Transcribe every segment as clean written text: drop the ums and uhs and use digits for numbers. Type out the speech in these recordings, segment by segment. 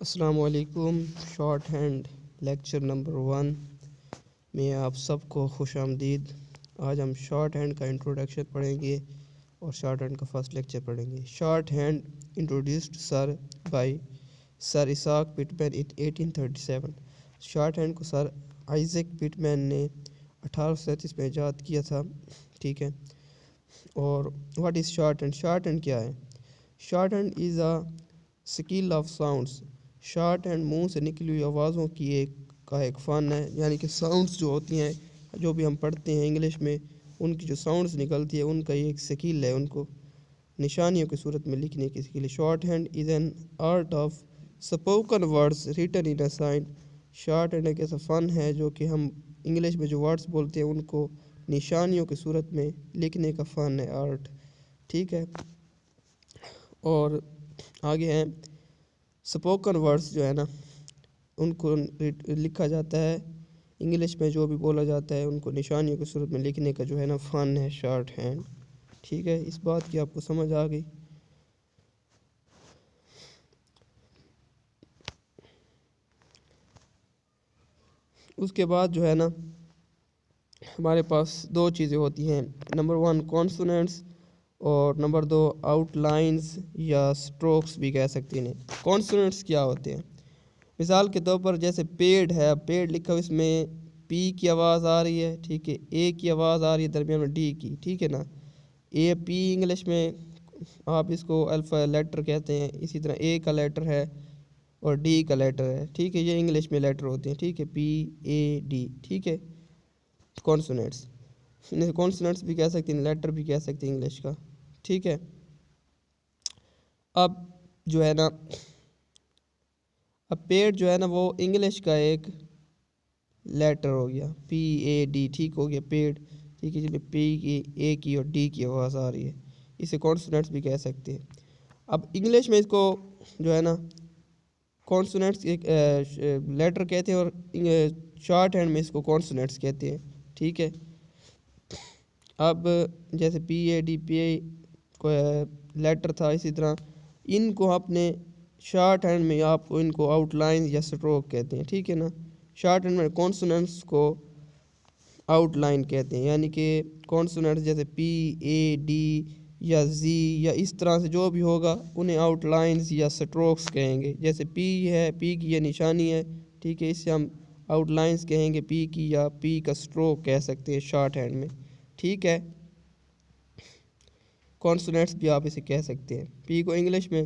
अस्सलामुअलैकुम। Short hand lecture number 1 में आप सबको खुश आमदीद। आज हम शॉर्ट हैंड का इंट्रोडक्शन पढ़ेंगे और शॉर्ट हैंड का फर्स्ट लेक्चर पढ़ेंगे। Shorthand introduced by sir Isaac Pitman in 1837। Shorthand को सर आइजैक पिटमैन ने 1837 में ईजाद किया था। ठीक है। और what is shorthand? Shorthand क्या है? Shorthand is a skill of sounds. Shorthand मुंह से निकली हुई आवाज़ों की एक फ़न है, यानी कि साउंड्स जो होती हैं, जो भी हम पढ़ते हैं इंग्लिश में, उनकी जो साउंड्स निकलती है उनका ये एक स्किल है, उनको निशानियों की सूरत में लिखने की स्किल है। Shorthand is an art of spoken words written in a sign. Shorthand एक ऐसा फ़न है जो कि हम इंग्लिश में जो वर्ड्स बोलते हैं उनको निशानियों की सूरत में लिखने का फ़न है, आर्ट। ठीक है। और आगे हैं स्पोकन वर्ड्स जो है ना, उनको लिखा जाता है इंग्लिश में, जो भी बोला जाता है उनको निशानियों की सूरत में लिखने का जो है ना फ़न है शॉर्ट हैंड। ठीक है, इस बात की आपको समझ आ गई। उसके बाद जो है ना हमारे पास दो चीज़ें होती हैं। नंबर 1 कॉन्सोनेंट्स और नंबर 2 आउटलाइंस या स्ट्रोक्स भी कह सकते हैं। कॉन्सोनेंट्स क्या होते हैं? मिसाल के तौर पर जैसे पेड़ है, पेड़ लिखा हुआ, इसमें पी की आवाज़ आ रही है, ठीक है, ए की आवाज़ आ रही है दरमियान में डी की, ठीक है ना। ए पी इंग्लिश में आप इसको अल्फ़ा लेटर कहते हैं, इसी तरह ए का लेटर है और डी का लेटर है, ठीक है, ये इंग्लिश में लेटर होते हैं, ठीक है, पी ए डी, ठीक है। कॉन्सोनेंट्स, कॉन्सोनेंट्स भी कह सकते हैं, लेटर भी कह सकते हैं इंग्लिश का, ठीक है। अब जो है ना, अब पेड़ जो है ना वो इंग्लिश का एक लेटर हो गया, पी ए डी, ठीक हो गया पेड़, ठीक है, जिसमें पी की, ए की और डी की आवाज़ आ रही है, इसे कॉन्सोनेंट्स भी कह सकते हैं। अब इंग्लिश में इसको जो है ना कॉन्सोनेंट्स एक लेटर कहते हैं और शॉर्ट हैंड में इसको कॉन्सोनेंट्स कहते हैं, ठीक है। अब जैसे P A D, P A को लेटर था, इसी तरह इनको आपने शॉर्ट हैंड में आपको इनको आउटलाइन या स्ट्रोक कहते हैं, ठीक है ना। शॉर्ट हैंड में कॉन्सोनेंट्स को आउटलाइन कहते हैं, यानी कि कॉन्सोनेंट्स जैसे पी ए डी या जी या इस तरह से जो भी होगा उन्हें आउटलाइंस या स्ट्रोक्स कहेंगे। जैसे पी है, पी की ये निशानी है, ठीक है, इससे हम आउटलाइंस कहेंगे पी की, या पी का स्ट्रोक कह सकते हैं शॉर्ट हैंड में, ठीक है। कॉन्सोनेंट्स भी आप इसे कह सकते हैं। पी को इंग्लिश में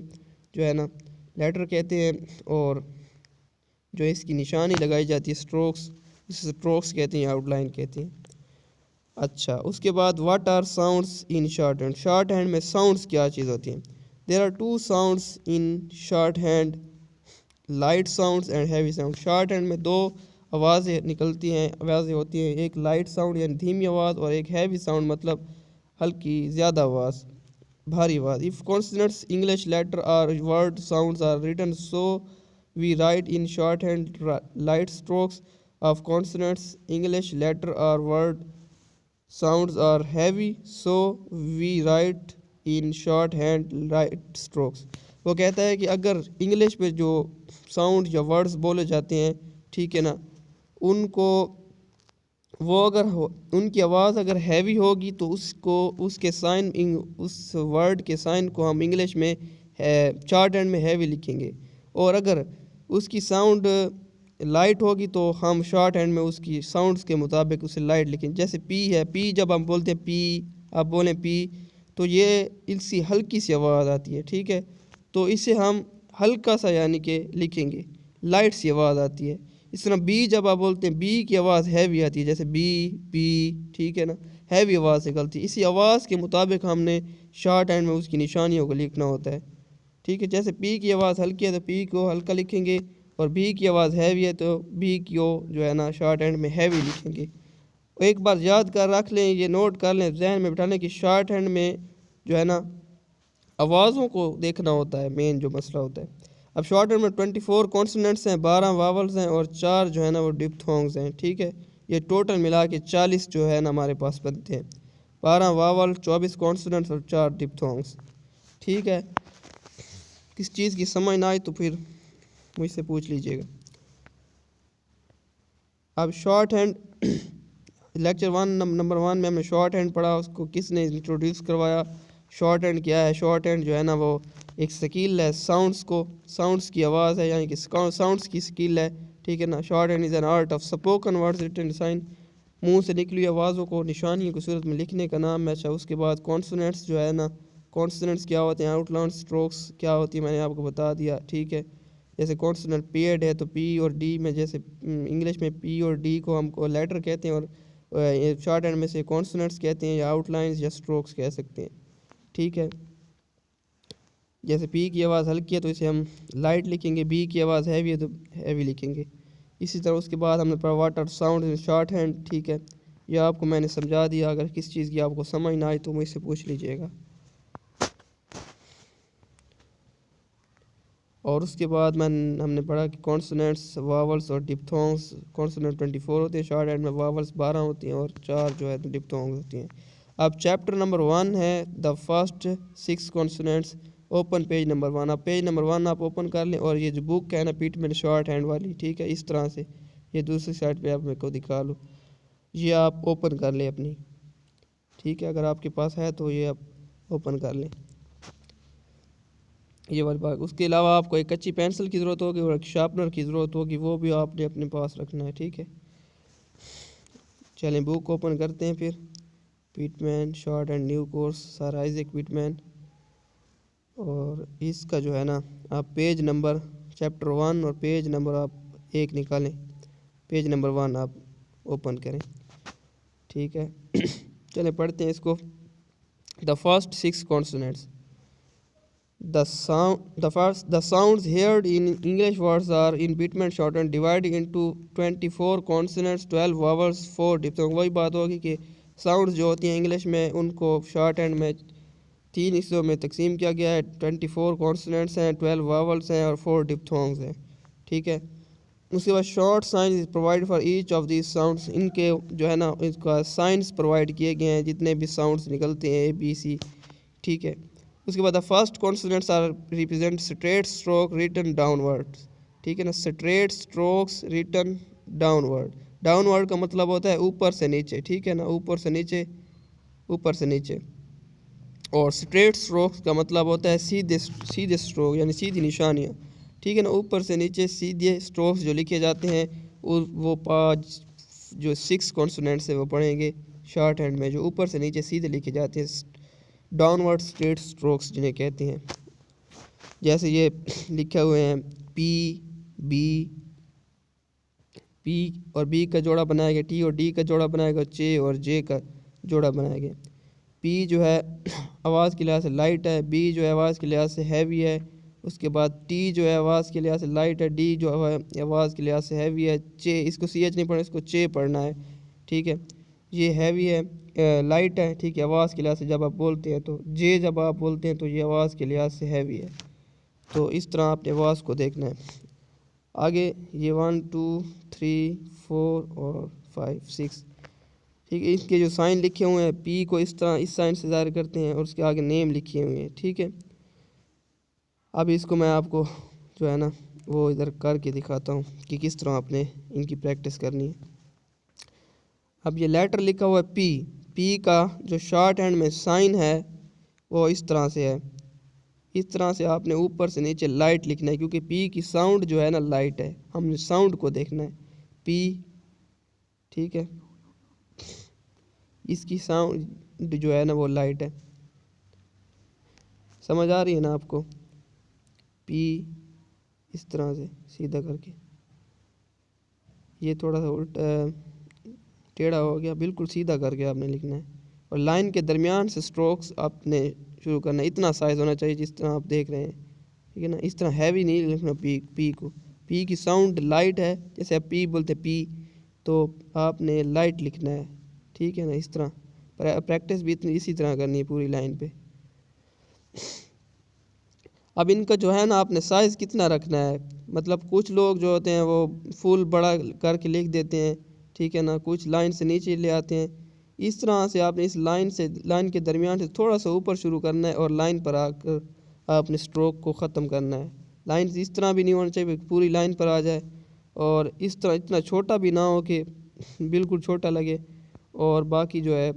जो है ना लेटर कहते हैं और जो इसकी निशानी लगाई जाती है स्ट्रोक्स, इसे स्ट्रोक्स कहते हैं, आउटलाइन कहते हैं। अच्छा, उसके बाद what are sounds in shorthand? Shorthand में साउंड्स क्या चीज़ होती हैं? There are 2 sounds in shorthand, light sounds and heavy sound. Shorthand में 2 आवाज़ें निकलती हैं, आवाज़ें होती हैं, एक लाइट साउंड यानी धीमी आवाज़ और एक हैवी साउंड मतलब हल्की ज़्यादा आवाज़, भारी आवाज़। If consonants English letter or word sounds are written so we write in shorthand light strokes of consonants English letter or word sounds are heavy so we write in shorthand light strokes. वो कहता है कि अगर English में जो sound या words बोले जाते हैं, ठीक है ना, उनको वो अगर उनकी आवाज़ अगर हैवी होगी तो उसको उसके साइन उस वर्ड के साइन को हम इंग्लिश में शॉर्ट हैंड में हैवी लिखेंगे, और अगर उसकी साउंड लाइट होगी तो हम शॉर्ट हैंड में उसकी साउंड्स के मुताबिक उसे लाइट लिखेंगे। जैसे पी है, पी जब हम बोलते हैं पी, आप बोलें पी, तो ये इसकी हल्की सी आवाज़ आती है, ठीक है, तो इसे हम हल्का सा यानी कि लिखेंगे, लाइट सी आवाज़ आती है। इस तरह बी जब आप बोलते हैं, बी की आवाज़ हैवी आती है, जैसे बी पी, ठीक है ना, हैवी आवाज़ निकलती है। इसी आवाज़ के मुताबिक हमने शॉर्ट हैंड में उसकी निशानियों को लिखना होता है, ठीक है। जैसे पी की आवाज़ हल्की है तो पी को हल्का लिखेंगे, और बी की आवाज़ हैवी है तो बी को जो है ना शॉर्ट हैंड में हैवी लिखेंगे। एक बार याद कर रख लें, ये नोट कर लें, जहन में बिठाने की शॉर्ट हैंड में जो है ना आवाज़ों को देखना होता है, मेन जो मसला होता है। अब शॉर्ट हैंड में 24 कॉन्सोनेंट्स हैं, 12 वावल्स हैं और 4 जो है ना वो डिप्थोंग्स हैं, ठीक है। ये टोटल मिला के 40 जो है ना हमारे पास बनते हैं, 12 वावल, 24 कॉन्सोनेंट्स और 4 डिप्थोंग्स, ठीक है। किस चीज़ की समझ ना आई तो फिर मुझसे पूछ लीजिएगा। अब शॉर्ट हैंड लेक्चर 1 नंबर 1 में हमने शॉर्ट हैंड पढ़ा, उसको किसने इंट्रोड्यूस करवाया। शॉर्ट हैंड क्या है? शॉर्ट हैंड जो है ना वो एक स्किल है, साउंड्स की आवाज़ है, यानी कि साउंड्स की स्किल है, ठीक है ना। Shorthand is an art of spoken words written sign, मुंह से निकली आवाज़ों को निशानियों की सूरत में लिखने का नाम है। अच्छा, उसके बाद कॉन्सोनेंट्स जो है ना, कॉन्सोनेंट्स क्या होते हैं, आउटलाइन स्ट्रोक्स क्या होती है, मैंने आपको बता दिया, ठीक है। जैसे कॉन्सोनेंट पेड है तो पी और डी में, जैसे इंग्लिश में पी और डी को हमको लेटर कहते हैं, और शॉर्ट हैंड में से कॉन्सोनेंट्स कहते हैं, या आउटलाइंस या स्ट्रोक्स कह सकते हैं, ठीक है। जैसे पी की आवाज़ हल्की है तो इसे हम लाइट लिखेंगे, बी की आवाज़ हैवी है तो हैवी लिखेंगे। इसी तरह उसके बाद हमने पढ़ा what are sound in shorthand, ठीक है। यह आपको मैंने समझा दिया। अगर किसी चीज़ की आपको समझ ना आए तो मुझसे पूछ लीजिएगा। और उसके बाद हमने पढ़ा कि कॉन्सोनेंट्स, वावल्स और डिप्थोंग्स। कॉन्सोनेंट 24 होते हैं शॉर्ट हैंड में, वावल्स 12 होती हैं और 4 जो है डिप्थोंग्स होती हैं। अब चैप्टर नंबर 1 है the first 6 consonants. Open page number 1। आप पेज नंबर 1 आप ओपन कर लें, और ये जो बुक है ना पिटमैन शॉर्ट हैंड वाली, ठीक है, इस तरह से ये दूसरी साइड पे आप मेरे को दिखा लो, ये आप ओपन कर लें अपनी, ठीक है। अगर आपके पास है तो ये आप ओपन कर लें, ये वाली बात। उसके अलावा आपको एक कच्ची पेंसिल की ज़रूरत होगी और एक शार्पनर की ज़रूरत होगी, वो भी आपने अपने पास रखना है, ठीक है। चलें बुक ओपन करते हैं फिर। Pitman short and new course, sir Isaac Pitman. और इसका जो है ना आप पेज नंबर चैप्टर 1 और पेज नंबर आप 1 निकालें, पेज नंबर 1 आप ओपन करें, ठीक है। चलें पढ़ते हैं इसको। The first 6 consonants. The sounds heard in English words are in Pitman shortened divided into 24 consonants, 12 vowels, 4 diphthongs। वही बात होगी कि साउंड्स जो होती हैं इंग्लिश में उनको शॉर्ट हैंड में 3 हिस्सों में तकसीम किया गया है। 24 कॉन्सोनेंट्स हैं, 12 वावल्स हैं और 4 डिप्थोंग्स हैं, ठीक है। उसके बाद short sign is provide for each of these sounds. इनके जो है ना इसका साइंस प्रोवाइड किए गए हैं जितने भी साउंड्स निकलते हैं ABC, ठीक है। उसके बाद the first consonants are represent straight stroke written downward, ठीक है ना। Straight strokes written downward, downward का मतलब होता है ऊपर से नीचे, ठीक है ना, ऊपर से नीचे, ऊपर से नीचे। और स्ट्रेट स्ट्रोक्स का मतलब होता है सीधे सीधे स्ट्रोक, यानी सीधी निशानियाँ, ठीक है ना। ऊपर से नीचे सीधे स्ट्रोक्स जो लिखे जाते हैं वो 5 जो 6 कॉन्सोनेंट्स है वो पढ़ेंगे शॉर्ट हैंड में, जो ऊपर से नीचे सीधे लिखे जाते हैं, डाउनवर्ड स्ट्रेट स्ट्रोक्स जिन्हें कहते हैं। जैसे ये लिखे हुए हैं पी और बी का जोड़ा बनाएगा, टी और डी का जोड़ा बनाएगा, चे और जे का जोड़ा बनाएगा। पी जो है आवाज़ के लिहाज से लाइट है, बी जो है आवाज़ के लिहाज से हैवी है, उसके बाद टी जो है आवाज़ के लिहाज से लाइट है, डी जो है आवाज़ के लिहाज से हैवी है, चे इसको CH नहीं पढ़ना, इसको चे पढ़ना है, ठीक है। ये हैवी है, लाइट है, ठीक है, आवाज़ के लिहाज से जब आप बोलते हैं तो। जे जब आप बोलते हैं तो ये आवाज़ के लिहाज से हैवी है। तो इस तरह आपने आवाज़ को देखना है। आगे ये 1 2 3 4 और 5 6, ठीक है। इसके जो साइन लिखे हुए हैं पी को इस तरह इस साइन से ज़ाहिर करते हैं और उसके आगे नेम लिखे हुए हैं, ठीक है। अब इसको मैं आपको जो है ना वो इधर करके दिखाता हूँ कि किस तरह आपने इनकी प्रैक्टिस करनी है। अब ये लेटर लिखा हुआ है पी का जो शॉर्ट हैंड में साइन है वो इस तरह से है। इस तरह से आपने ऊपर से नीचे लाइट लिखना है, क्योंकि पी की साउंड जो है ना लाइट है, हमने साउंड को देखना है पी, ठीक है। इसकी साउंड जो है ना वो लाइट है, समझ आ रही है ना आपको। पी इस तरह से सीधा करके, ये थोड़ा सा उल्टा टेढ़ा हो गया, बिल्कुल सीधा करके आपने लिखना है। और लाइन के दरमियान से स्ट्रोक्स आपने शुरू करना है। इतना साइज़ होना चाहिए जिस तरह आप देख रहे हैं, ठीक है ना। इस तरह हैवी नहीं लिखना पी को। पी की साउंड लाइट है, जैसे आप पी बोलते पी तो आपने लाइट लिखना है, ठीक है ना। इस तरह प्रैक्टिस भी इसी तरह करनी है पूरी लाइन पे। अब इनका जो है ना आपने साइज़ कितना रखना है, मतलब कुछ लोग जो होते हैं वो फुल बड़ा करके लिख देते हैं, ठीक है ना, कुछ लाइन से नीचे ले आते हैं। इस तरह से आपने इस लाइन के दरमियान से थोड़ा सा ऊपर शुरू करना है और लाइन पर आकर आपने स्ट्रोक को ख़त्म करना है, लाइन इस तरह भी नहीं होना चाहिए पूरी लाइन पर आ जाए, और इस तरह इतना छोटा भी ना हो कि बिल्कुल छोटा लगे, और बाकी जो है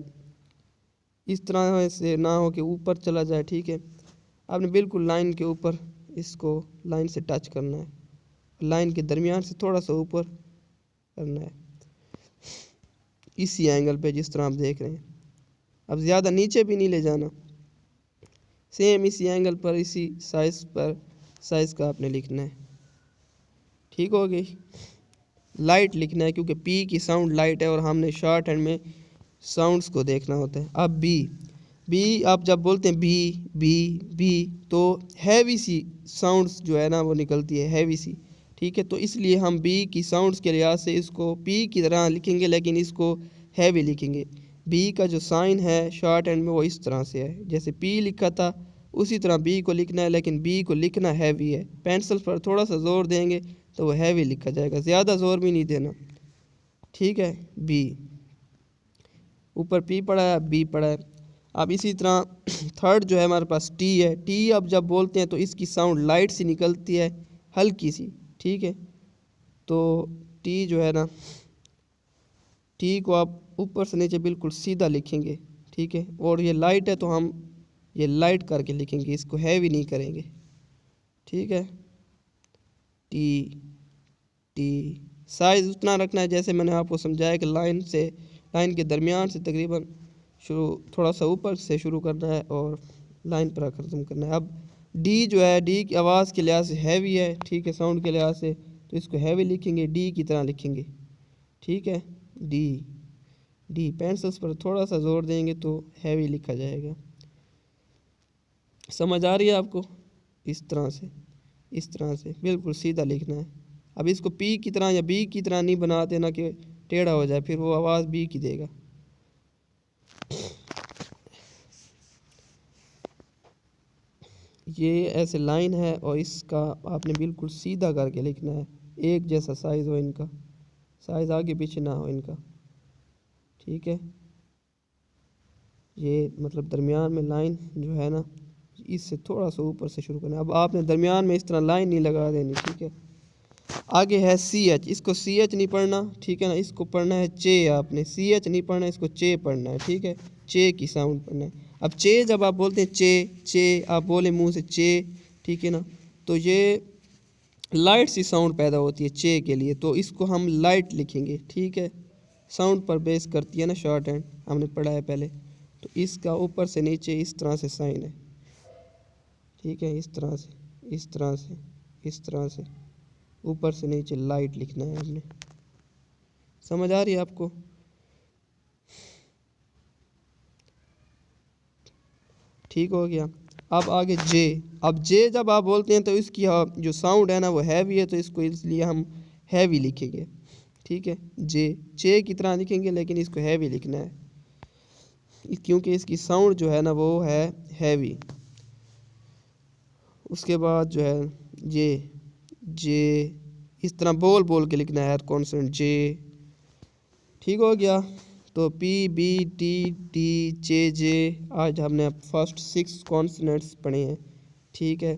इस तरह से ना हो कि ऊपर चला जाए। ठीक है, आपने बिल्कुल लाइन के ऊपर इसको लाइन से टच करना है, लाइन के दरमियान से थोड़ा सा ऊपर करना है इसी एंगल पे जिस तरह आप देख रहे हैं। अब ज़्यादा नीचे भी नहीं ले जाना, सेम इसी एंगल पर इसी साइज़ का आपने लिखना है। ठीक हो गई, लाइट लिखना है क्योंकि पी की साउंड लाइट है और हमने शॉर्ट हैंड में साउंड्स को देखना होता है। अब बी आप जब बोलते हैं बी तो हैवी सी साउंड्स जो है ना वो निकलती है, हैवी सी। ठीक है, तो इसलिए हम बी की साउंड्स के लिहाज से इसको पी की तरह लिखेंगे लेकिन इसको हैवी लिखेंगे। बी का जो साइन है शॉर्ट हैंड में वो इस तरह से है, जैसे पी लिखा था उसी तरह बी को लिखना है, लेकिन बी को लिखना हैवी है। पेंसिल पर थोड़ा सा ज़ोर देंगे तो वो हैवी लिखा जाएगा, ज़्यादा ज़ोर भी नहीं देना। ठीक है, बी ऊपर पी पड़ा है, बी पड़ा है। अब इसी तरह थर्ड जो है हमारे पास टी है। टी अब जब बोलते हैं तो इसकी साउंड लाइट सी निकलती है, हल्की सी। ठीक है, तो टी जो है ना, टी को आप ऊपर से नीचे बिल्कुल सीधा लिखेंगे। ठीक है, और ये लाइट है तो हम ये लाइट करके लिखेंगे, इसको हैवी नहीं करेंगे। ठीक है, टी टी साइज़ उतना रखना है जैसे मैंने आपको समझाया कि लाइन के दरमियान से तकरीबन शुरू, थोड़ा सा ऊपर से शुरू करना है और लाइन पर ख़त्म करना है। अब डी जो है, डी की आवाज़ के लिहाज से हैवी है। ठीक है, साउंड के लिहाज से तो इसको हैवी लिखेंगे, डी की तरह लिखेंगे। ठीक है, डी पेंसिल्स पर थोड़ा सा ज़ोर देंगे तो हैवी लिखा जाएगा। समझ आ रही है आपको? इस तरह से बिल्कुल सीधा लिखना है। अब इसको पी की तरह या बी की तरह नहीं बना देना कि टेढ़ा हो जाए, फिर वो आवाज़ बी की देगा। ये ऐसे लाइन है और इसका आपने बिल्कुल सीधा करके लिखना है, एक जैसा साइज़ हो इनका, साइज़ आगे पीछे ना हो इनका। ठीक है, ये मतलब दरमियान में लाइन जो है ना, इससे थोड़ा सा ऊपर से शुरू करना है। अब आपने दरमियान में इस तरह लाइन नहीं लगा देनी। ठीक है, आगे है सी एच, इसको सी एच नहीं पढ़ना। ठीक है ना, इसको पढ़ना है चे। आपने सी एच नहीं पढ़ना, इसको चे पढ़ना है। ठीक है, चे की साउंड पढ़ना है। अब चे जब आप बोलते हैं चे आप बोले मुंह से चे, ठीक है ना, तो ये लाइट सी साउंड पैदा होती है चे के लिए, तो इसको हम लाइट लिखेंगे। ठीक है, साउंड पर बेस करती है ना शॉर्ट हैंड, हमने पढ़ा है पहले। तो इसका ऊपर से नीचे इस तरह से साइन है। ठीक है, इस तरह से ऊपर से नीचे लाइट लिखना है हमने। समझ आ रही है आपको? ठीक हो गया। अब आगे जे। अब जे जब आप बोलते हैं तो इसकी जो साउंड है ना वो हैवी है, तो इसको इसलिए हम हैवी लिखेंगे। ठीक है, जे की तरह लिखेंगे लेकिन इसको हैवी लिखना है क्योंकि इसकी साउंड जो है ना वो है हैवी। उसके बाद जो है जे इस तरह बोल के लिखना है हर कॉन्सोनेंट जे। ठीक हो गया। तो पी बी टी टी जे आज हमने फर्स्ट 6 कॉन्सोनेंट्स पढ़े हैं। ठीक है,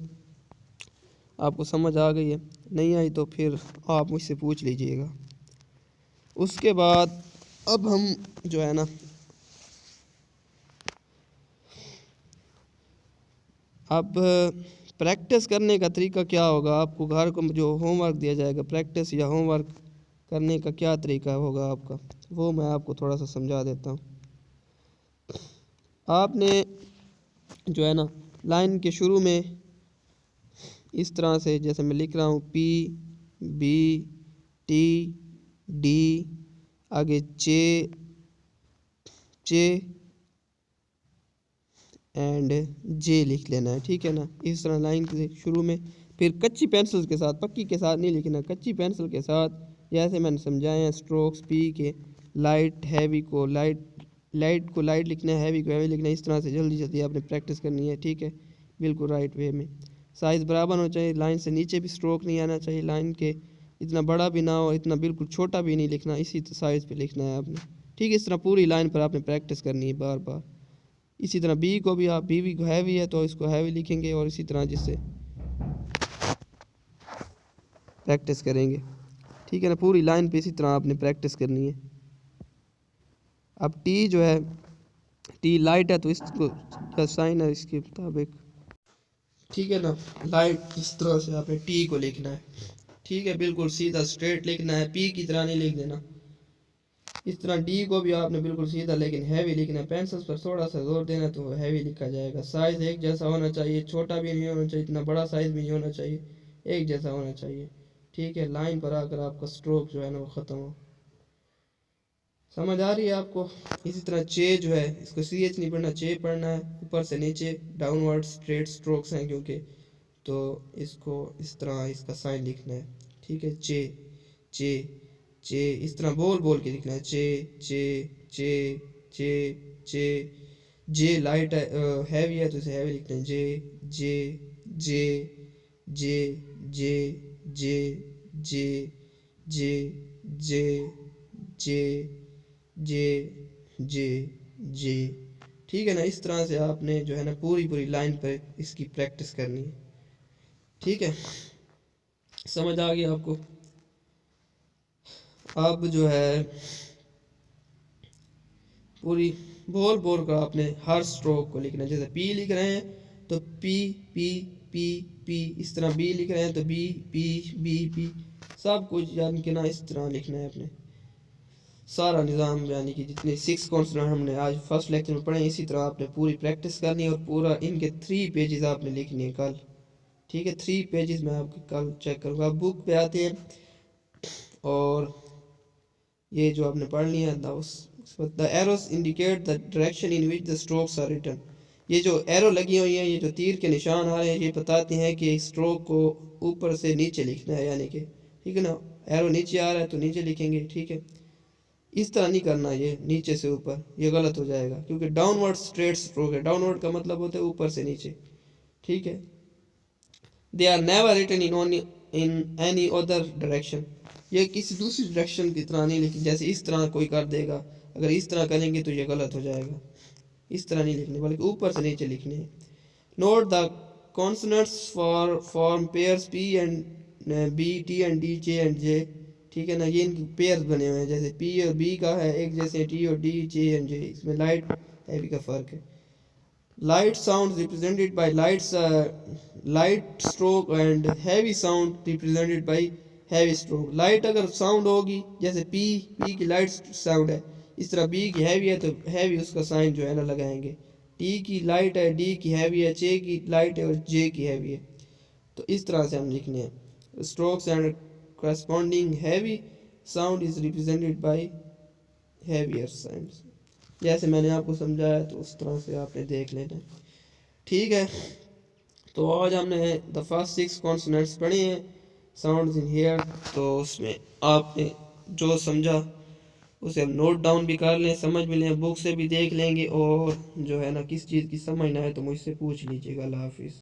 आपको समझ आ गई है? नहीं आई तो फिर आप मुझसे पूछ लीजिएगा। उसके बाद अब हम जो है ना अब प्रैक्टिस करने का तरीका क्या होगा, आपको घर को जो होमवर्क दिया जाएगा प्रैक्टिस या होमवर्क करने का क्या तरीका होगा आपका, वो मैं आपको थोड़ा सा समझा देता हूँ। आपने जो है ना लाइन के शुरू में इस तरह से, जैसे मैं लिख रहा हूँ पी बी टी डी, आगे चे एंड जे लिख लेना है। ठीक है ना, इस तरह लाइन के शुरू में। फिर कच्ची पेंसिल के साथ, पक्की के साथ नहीं लिखना, कच्ची पेंसिल के साथ जैसे मैंने समझाया है स्ट्रोक्स पी के, लाइट हैवी को लाइट लिखना है, हैवी को हैवी लिखना है। इस तरह से जल्दी जल्दी आपने प्रैक्टिस करनी है। ठीक है, बिल्कुल राइट वे में। साइज़ बराबर होना चाहिए, लाइन से नीचे भी स्ट्रोक नहीं आना चाहिए, लाइन के इतना बड़ा भी ना हो, इतना बिल्कुल छोटा भी नहीं लिखना, इसी साइज़ पे लिखना है आपने। ठीक है, इस तरह पूरी लाइन पर आपने प्रैक्टिस करनी है बार बार। इसी तरह बी को भी आप बी को हैवी है तो इसको हैवी लिखेंगे, और इसी तरह जिससे प्रैक्टिस करेंगे। ठीक है ना, पूरी लाइन पे इसी तरह आपने प्रैक्टिस करनी है। अब टी जो है, टी लाइट है तो इसको का साइन है इसके मुताबिक। ठीक है ना, लाइट इस तरह से आपने टी को लिखना है। ठीक है, बिल्कुल सीधा स्ट्रेट लिखना है, पी की तरह नहीं लिख देना। इस तरह डी को भी आपने बिल्कुल सीधा लेकिन हैवी लिखना है। पेंसिल्स पर थोड़ा सा जोर देना तो हैवी लिखा जाएगा। साइज एक जैसा होना चाहिए, छोटा भी नहीं होना चाहिए, इतना बड़ा साइज भी नहीं होना चाहिए, एक जैसा होना चाहिए। ठीक है, लाइन पर आकर आपका स्ट्रोक जो है ना वो ख़त्म हो। समझ आ रही है आपको? इसी तरह चे जो है, इसको सी एच नहीं पढ़ना, चे पढ़ना है। ऊपर से नीचे डाउनवर्ड स्ट्रेट स्ट्रोक्स हैं क्योंकि, तो इसको इस तरह इसका साइन लिखना है। ठीक है, चे चे चे इस तरह बोल बोल के लिखना है। चे चे चे चे चे। जे लाइट है, हैवी है तो इसे हैवी लिखना है। जे जे जे जे जे जे जे जे जे जे जे जे जे। ठीक है ना, इस तरह से आपने जो है ना पूरी पूरी लाइन पर इसकी प्रैक्टिस करनी है। ठीक है, समझ आ गई आपको? अब जो है पूरी बोल बोल कर आपने हर स्ट्रोक को लिखना है। जैसे पी लिख रहे हैं तो पी पी पी पी, इस तरह बी लिख रहे हैं तो बी पी बी पी, सब कुछ यानी कि ना इस तरह लिखना है अपने। सारा निज़ाम यानी कि जितने 6 कॉन्सोनेंट हमने आज फर्स्ट लेक्चर में पढ़े, इसी तरह आपने पूरी प्रैक्टिस करनी है और पूरा इनके 3 पेजेस आपने लिखनी है कल। ठीक है, 3 पेजेस मैं आपके कल चेक करूँगा। आप बुक पे आते हैं और ये जो आपने पढ़ लिया है, the arrows indicate the direction in which the strokes are written. ये जो एरो लगी हुई हैं, ये जो तीर के निशान आ रहे हैं, ये बताते हैं कि स्ट्रोक को ऊपर से नीचे लिखना है, यानी कि ठीक है ना, एरो नीचे आ रहा है तो नीचे लिखेंगे। ठीक है, इस तरह नहीं करना, ये नीचे से ऊपर, ये गलत हो जाएगा क्योंकि डाउनवर्ड स्ट्रेट स्ट्रोक है। डाउनवर्ड का मतलब होता है ऊपर से नीचे। ठीक है, they are never written in any other direction. ये किसी दूसरी डायरेक्शन की तरह नहीं लिखी, जैसे इस तरह कोई कर देगा, अगर इस तरह करेंगे तो ये गलत हो जाएगा। इस तरह नहीं लिखने, बल्कि ऊपर से नीचे लिखने हैं। Note the consonants for form pairs P and B, T and D, J and J. ठीक है ना, ये इनके पेयर्स बने हुए हैं, जैसे पी और बी का है एक जैसे, टी और डी, जे एंड जे। इसमें लाइट हैवी का फ़र्क है। Light sound represented by light stroke and heavy sound represented by heavy stroke। Light अगर साउंड होगी जैसे पी, पी की लाइट साउंड है, इस तरह बी की हैवी है तो हैवी उसका साइन जो है ना लगाएंगे। टी की लाइट है, डी की हैवी है, चे की लाइट है और जे की हैवी है, तो इस तरह से हम लिखने हैं। Strokes and corresponding heavy sound is represented by heavier sounds। जैसे मैंने आपको समझाया तो उस तरह से आपने देख लेना है। ठीक है, तो आज हमने द फर्स्ट 6 कॉन्सोनेंट्स पढ़े हैं, साउंड्स इन हेयर। तो उसमें आपने जो समझा उसे हम नोट डाउन भी कर लें, समझ भी लें, बुक से भी देख लेंगे, और जो है ना किस चीज़ की समझ ना आए तो मुझसे पूछ लीजिएगा। अल्लाह हाफिज़।